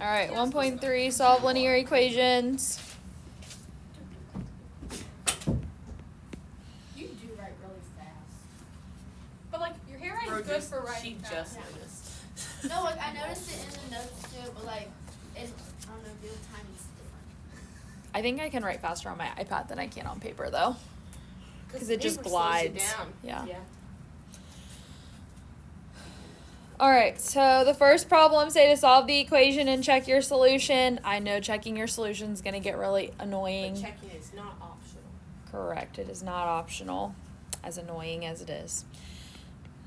All right, 1.3, solve linear equations. You do write really fast. But like your handwriting's good for writing fast. She just noticed. No, like I noticed it in the notes too, but like I don't know, real timing's different. I think I can write faster on my iPad than I can on paper though. Because it just paper slows you glides. down. Yeah. Yeah. All right, so the first problem, say to solve the equation and check your solution. I know checking your solution is going to get really annoying. But checking is not optional. Correct, it is not optional, as annoying as it is.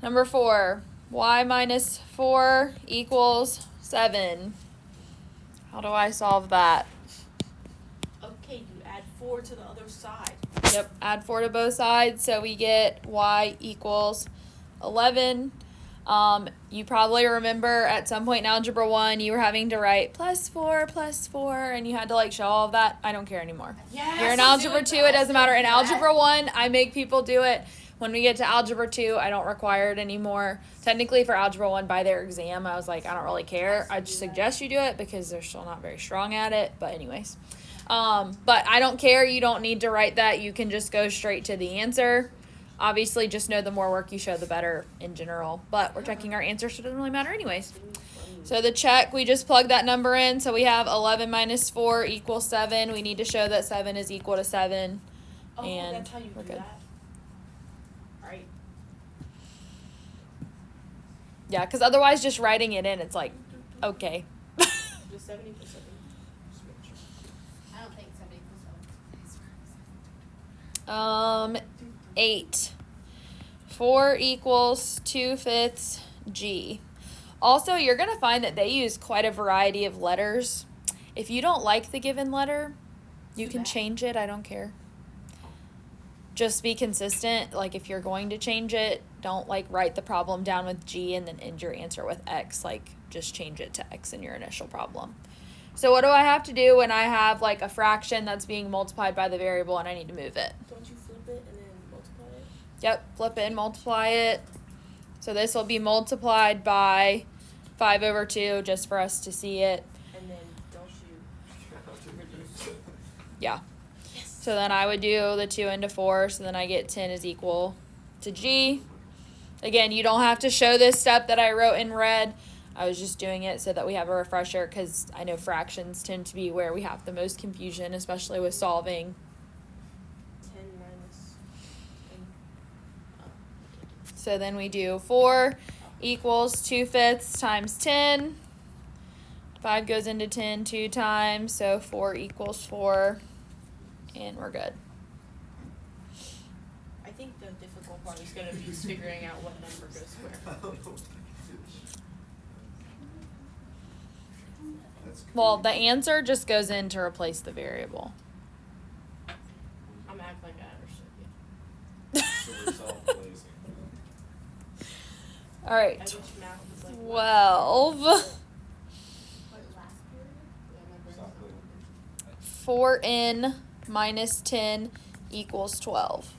Number 4, y minus 4 equals 7. How do I solve that? Okay, you add 4 to the other side. Yep, add 4 to both sides, so we get y equals 11. You probably remember at some point in Algebra 1, you were having to write plus 4, and you had to like show all of that. I don't care anymore. Yes, You're in Algebra 2, it doesn't matter. In Algebra 1, I make people do it. When we get to Algebra 2, I don't require it anymore. Technically for Algebra 1, by their exam, I was like, I don't really care. I just suggest you do it because they're still not very strong at it. But anyways. But I don't care. You don't need to write that. You can just go straight to the answer. Obviously, just know the more work you show, the better in general. But we're checking our answer, so it doesn't really matter anyways. So the check, we just plug that number in. So we have 11 minus 4 equals 7. We need to show that 7 is equal to 7. Oh, And that's how you we're do good. that? Right. Yeah, because otherwise just writing it in, it's like, okay. Just 70 plus 7. Just make sure. I don't think 70 plus 8. 4 equals 2/5 G. Also, you're going to find that they use quite a variety of letters. If you don't like the given letter, you can change it. I don't care. Just be consistent. Like if you're going to change it, don't like write the problem down with G and then end your answer with X. Like just change it to X in your initial problem. So what do I have to do when I have like a fraction that's being multiplied by the variable and I need to move it? Don't you flip it and then multiply it? Yep, flip it and multiply it. So this will be multiplied by 5 over 2 just for us to see it. And then don't you reduce it? Yeah. Yes. So then I would do the 2 into 4, so then I get 10 is equal to G. Again, you don't have to show this step that I wrote in red. I was just doing it so that we have a refresher because I know fractions tend to be where we have the most confusion, especially with solving. 10 minus 10. So then we do 4 equals 2/5 times 10. 5 goes into 10 2 times, so 4 equals 4, and we're good. I think the difficult part is going to be figuring out what number goes where. Well, the answer just goes in to replace the variable. I'm acting like I understood you. So we're self-placing. All right, I wish math was like 12. What, last period? Yeah, my brain's Stop not working. 4n minus 10 equals 12.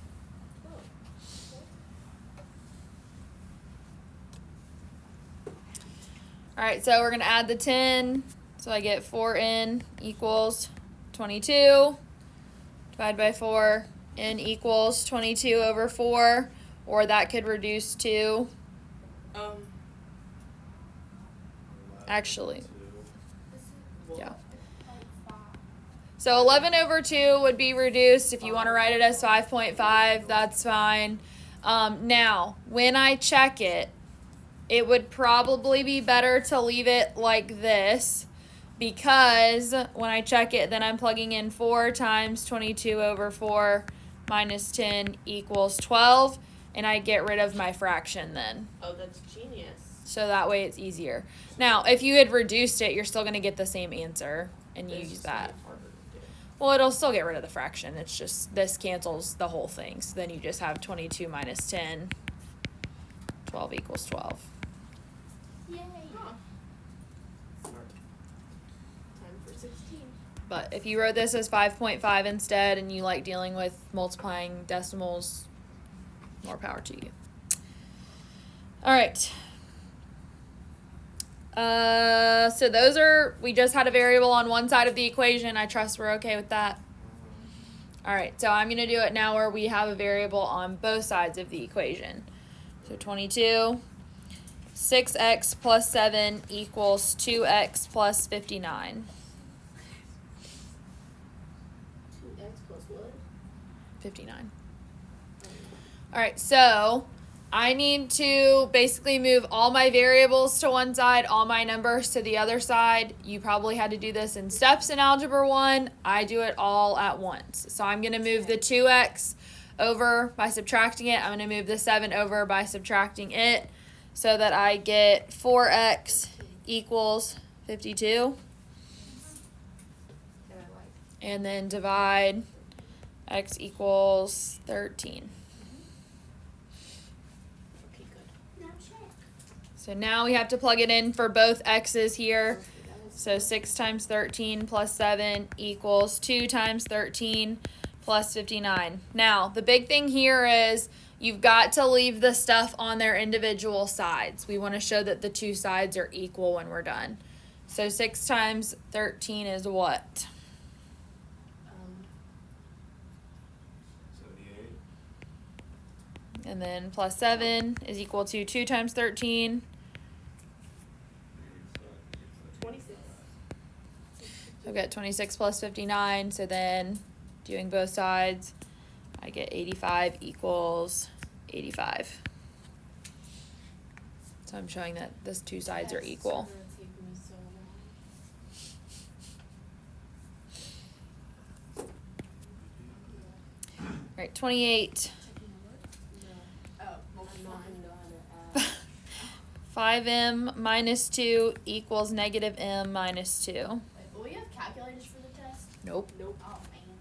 All right, so we're going to add the 10. So I get 4n equals 22. Divide by 4. N equals 22 over 4. Or that could reduce to, actually, yeah. So 11 over 2 would be reduced. If you want to write it as 5.5, that's fine. Now, when I check it, it would probably be better to leave it like this because when I check it, then I'm plugging in 4 times 22 over 4 minus 10 equals 12, and I get rid of my fraction then. Oh, that's genius. So that way it's easier. Now, if you had reduced it, you're still going to get the same answer, and you It's use just gonna that. be harder to do. Well, it'll still get rid of the fraction. It's just this cancels the whole thing. So then you just have 22 minus 10. 12 equals 12. Yay. Huh. Smart. Time for 16. But if you wrote this as 5.5 instead and you like dealing with multiplying decimals, more power to you. All right. So those are, we just had a variable on one side of the equation. I trust we're okay with that. All right, so I'm going to do it now where we have a variable on both sides of the equation. So 22, 6x plus 7 equals 2x plus 59. 2x plus what? 59. All right, so I need to basically move all my variables to one side, all my numbers to the other side. You probably had to do this in steps in Algebra 1. I do it all at once. So I'm going to move the 2x over by subtracting it. I'm going to move the 7 over by subtracting it so that I get 4x equals 52. And then divide x equals 13. So now we have to plug it in for both x's here. So 6 times 13 plus 7 equals 2 times 13 plus 59. Now, the big thing here is you've got to leave the stuff on their individual sides. We want to show that the two sides are equal when we're done. So 6 times 13 is what? 78. And then plus 7 is equal to 2 times 13. 26. So I've got 26 plus 59. So then doing both sides, I get 85 equals 85. So I'm showing that those two sides are equal. All right, 28. 5m minus 2 equals negative m minus 2. Wait, will we have calculators for the test? Nope. Oh, man.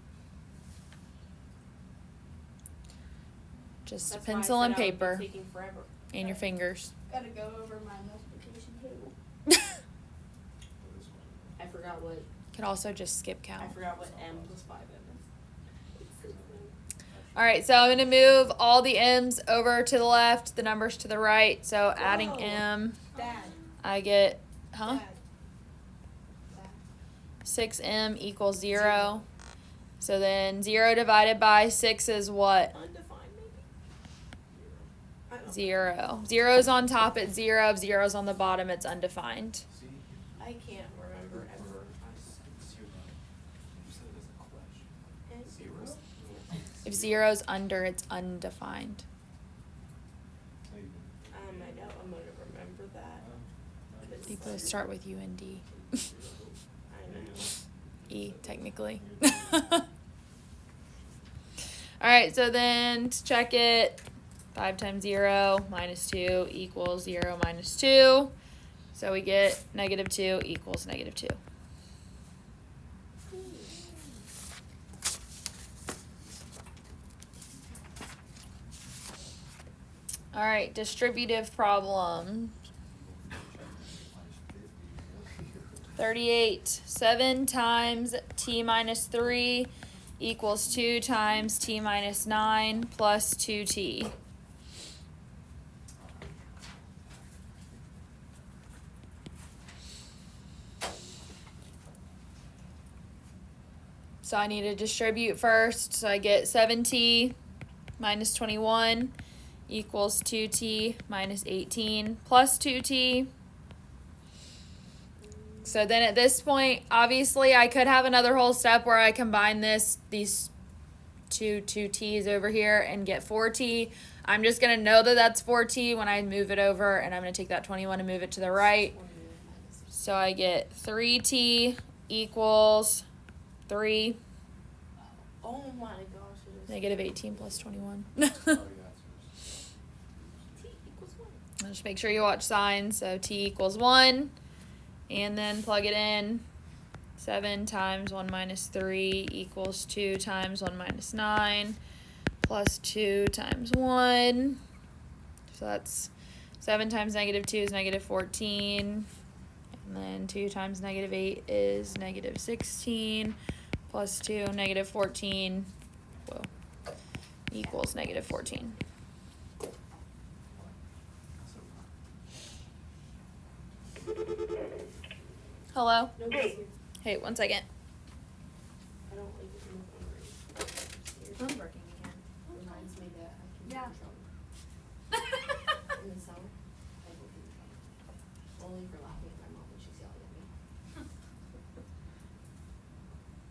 Just That's a pencil why I and said I would be paper taking forever. and your fingers. Gotta go over my multiplication table. I forgot what Could also just skip I count. forgot what m plus 5m is. All right, so I'm going to move all the m's over to the left, the numbers to the right. So adding Whoa. m, Dad. I get, huh? Dad. 6m equals 0. So then 0 divided by 6 is what? Undefined maybe? I don't know. 0. 0's on top, it's 0. If 0's on the bottom, it's undefined. See? I can't remember ever. Zero. You said it as a question. Zero? If 0's under, it's undefined. I know I'm gonna remember that. You both start with U and D. I know. E, technically. Alright, so then to check it, 5 times 0 minus 2 equals 0 minus 2. So we get negative 2 equals negative 2. Alright, distributive problem. 38. 7 times t minus 3 equals 2 times t minus 9 plus 2t. So I need to distribute first. So I get 7t minus 21 equals 2t minus 18 plus 2t. So then at this point, obviously I could have another whole step where I combine these two t's over here and get 4t. I'm just going to know that that's 4t when I move it over, and I'm going to take that 21 and move it to the right. So I get 3t equals 3. Oh my gosh, it is. Negative 18 plus 21. Oh, yeah, T equals 1. Just make sure you watch signs. So t equals 1. And then plug it in. 7 times 1 minus 3 equals 2 times 1 minus 9 plus 2 times 1. So that's 7 times negative 2 is negative 14. And then 2 times negative 8 is negative 16 plus 2, negative 14, whoa, equals negative 14. So Hello? Nobody's here. Hey, 1 second. I don't like it when the phone rings. Phone's working again. Reminds me that I can Yeah. get in trouble. In the summer, I will get in trouble. Only for laughing at my mom when she's yelling at me.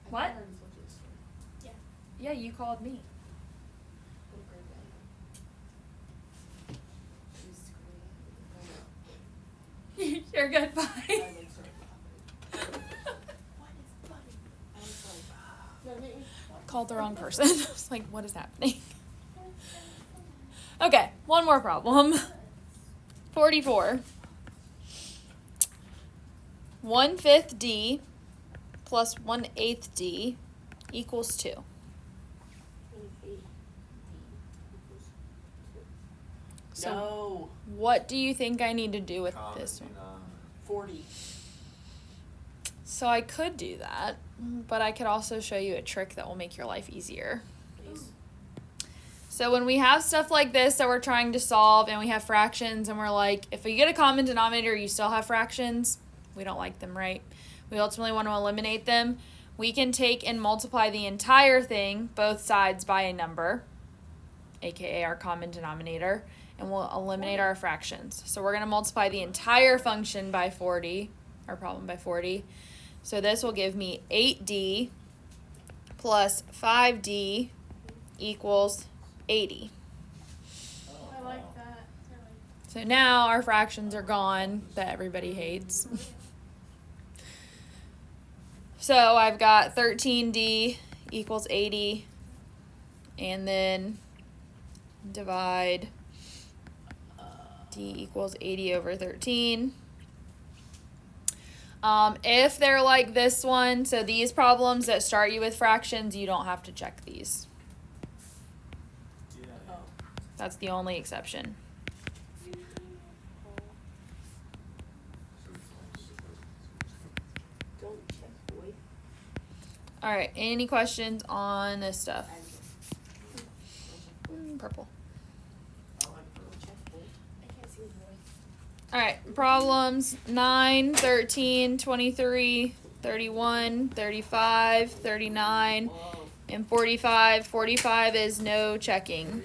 I What? thought I already told you this story. Yeah, you called me. What a great guy. She was screaming at me. You're good, I bye. like started laughing. What is funny? I was like, that made me Called the wrong person. I was like, what is happening? Okay, one more problem. 44. 1/5 D plus 1/8 D equals 2. 28 D equals 2. So No. what do you think I need to do with this one? 40. So I could do that, but I could also show you a trick that will make your life easier. Please. So when we have stuff like this that we're trying to solve and we have fractions and we're like, if we get a common denominator, you still have fractions. We don't like them, right? We ultimately want to eliminate them. We can take and multiply the entire thing, both sides, by a number, aka our common denominator, and we'll eliminate our fractions. So we're going to multiply the entire function by 40, our problem by 40. So this will give me 8D plus 5D equals 80. I like that. So now our fractions are gone that everybody hates. So I've got 13D equals 80, and then divide D equals 80 over 13. If they're like this one, so these problems that start you with fractions, you don't have to check these. Yeah. Oh. That's the only exception. Don't check, boy. All right, any questions on this stuff? Don't Purple. check, boy. I can't see the boy. All right, problems 9, 13, 23, 31, 35, 39, Whoa. and 45. 45 is no checking.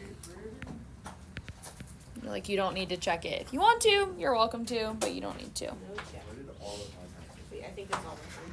Like, you don't need to check it. If you want to, you're welcome to, but you don't need to. No check. What did all of my taxes? Wait, I think that's all the time.